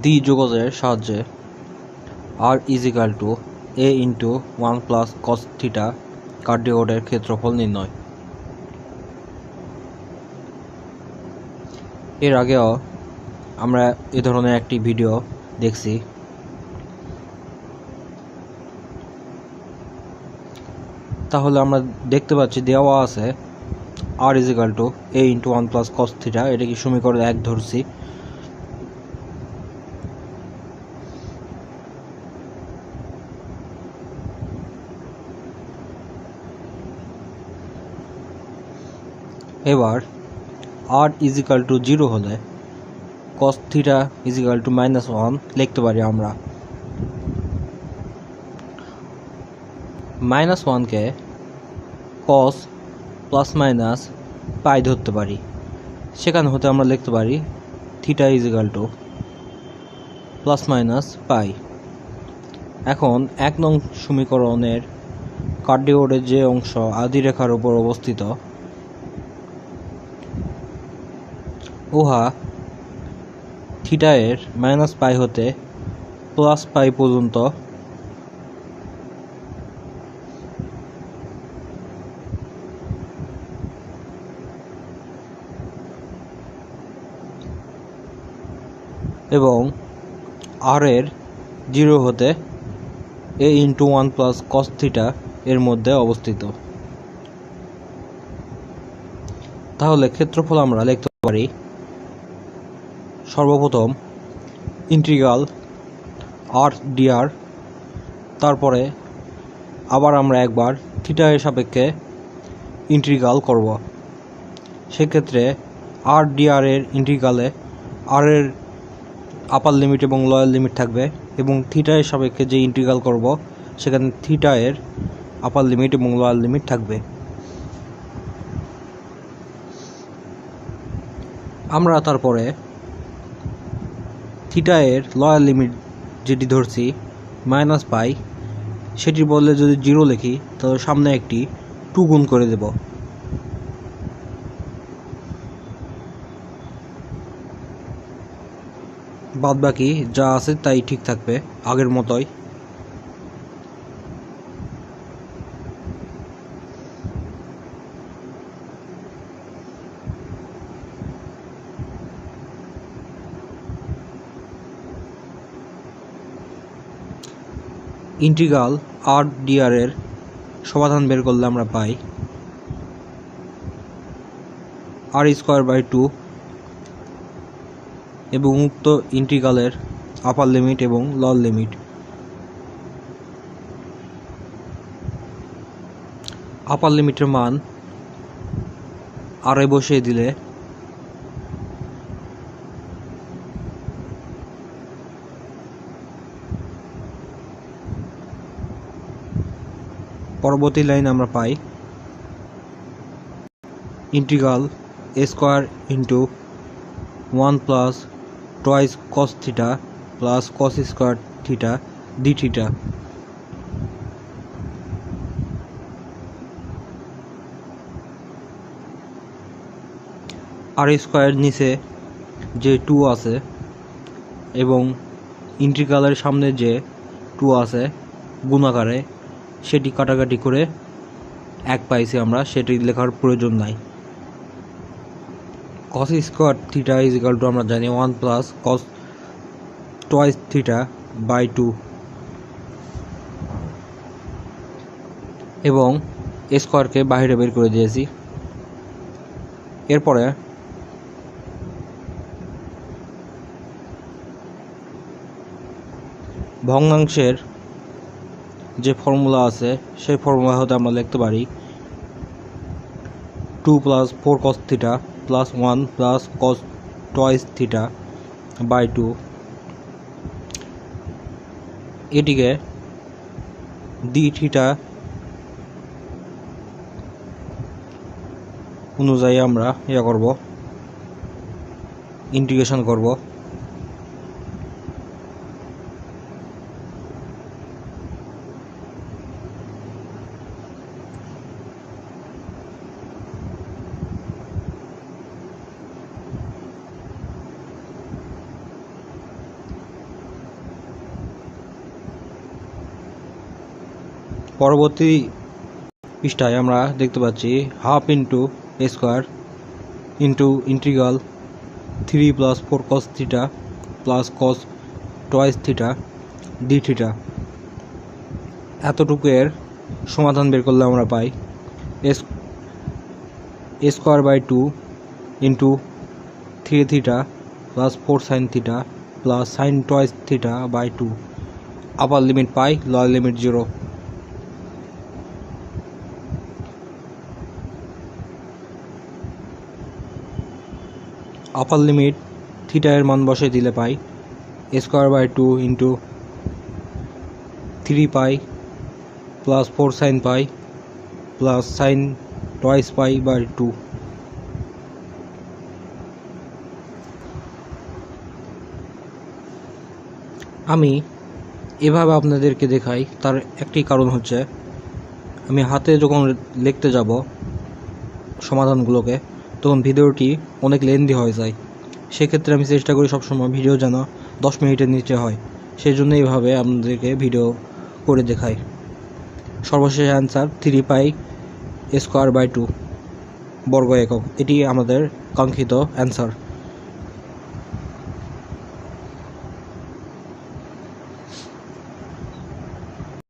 দ্বিযোগের সাহায্যে r = a × 1 + cos θ কার্ডিওডের ক্ষেত্রফল নির্ণয়। এর আগেও আমরা এ ধরনের একটি ভিডিও দেখছি। তাহলে আমরা দেখতে পাচ্ছি দেওয়া আছে r = a × 1 + cos θ, এটা কি সমীকরণ 1 ধরছি। এবার r = 0 হলে cos θ = -1 লিখতে পারি আমরা। -1 কে cos ± পাই ধরতে পারি, সেখান হতে আমরা লিখতে পারি θ = ±π। এখন 1 নং সমীকরণের কার্ডিওডের যে অংশ আদি রেখার উপর অবস্থিত, উহা θ এর -π হতে +π পর্যন্ত এবং r এর 0 হতে a × 1 + cos θ এর মধ্যে অবস্থিত। তাহলে ক্ষেত্রফল আমরা লিখতে পারি সর্বপ্রথম ইন্টিগ্রাল r dr, তারপরে আবার আমরা একবার θ এর সাপেক্ষে ইন্টিগ্রাল করব। সেক্ষেত্রে r dr এর ইন্টিগ্রালে r এর আপার লিমিট এবং লোয়ার লিমিট থাকবে, এবং θ এর সাপেক্ষে যে ইন্টিগ্রাল করব সেখানে θ এর আপার লিমিট এবং লোয়ার লিমিট থাকবে। আমরা তারপরে θ এর লোয়ার লিমিট যেটি ধরছি -π, সেটির বদলে যদি 0 লিখি তাহলে সামনে একটি 2 গুণ করে দেব। বাদবাকি যা আছে তাই ঠিক থাকবে আগের মতোই। ইন্টিগ্রাল r dr এর সমাধান বের করলে আমরা পাই r² 2 এবং উক্ত ইন্টিগ্রালের আপার লিমিট এবং লোয়ার লিমিট। আপার লিমিটের মান r এ বসিয়ে দিলে পরবর্তী লাইন আমরা pi integral a² × 1 + twice cos θ + cos² θ dθ। r² নিচে যে 2 আছে এবং ইন্টিগ্রালের সামনে যে 2 আছে গুণাকারে, সেটি কাটাকাটি করে 1 পাইছি আমরা, সেটি লেখার প্রয়োজন নাই। cos² θ = আমরা জানি 1 + cos twice θ/2 এবং স্কোয়ারকে বাইরে বের করে দিয়েছি। এরপরে ভগ্নাংশের যে ফর্মুলা আছে সেই ফর্মুলা হতে আমরা লিখতে পারি 2 + 4 cos θ + 1 + cos twice θ/2। এটিকে dθ অনুযায়ী আমরা করব, ইন্টিগ্রেশন করব। পরবর্তী পৃষ্ঠায় আমরা দেখতে পাচ্ছি half into a square into integral 3 plus 4 cos theta plus cos twice theta d theta. এতটুকু এর সমাধান বের করলে আমরা পাই a square by 2 into 3 theta plus 4 sine theta plus sign twice theta by 2। Upper limit pi, lower limit 0। Upper limit theta এর মান বসে দিলে পাই a square by 2 into 3 pi plus 4 sine pi plus sign twice pi by 2। আমি এভাবে আপনাদেরকে দেখাই, তার একটি কারণ হচ্ছে আমি হাতে যখন লিখতে যাব সমাধানগুলোকে তখন ভিডিওটি অনেক লেন্দি হয়ে যায়। সেক্ষেত্রে আমি চেষ্টা করি সবসময় ভিডিও যেন 10 মিনিটের নিচে হয়, সেই জন্য এইভাবে আপনাদেরকে ভিডিও করে দেখাই। সর্বশেষ answer 3 pi a square by 2 বর্গ একক, এটি আমাদের কাঙ্ক্ষিত অ্যান্সার।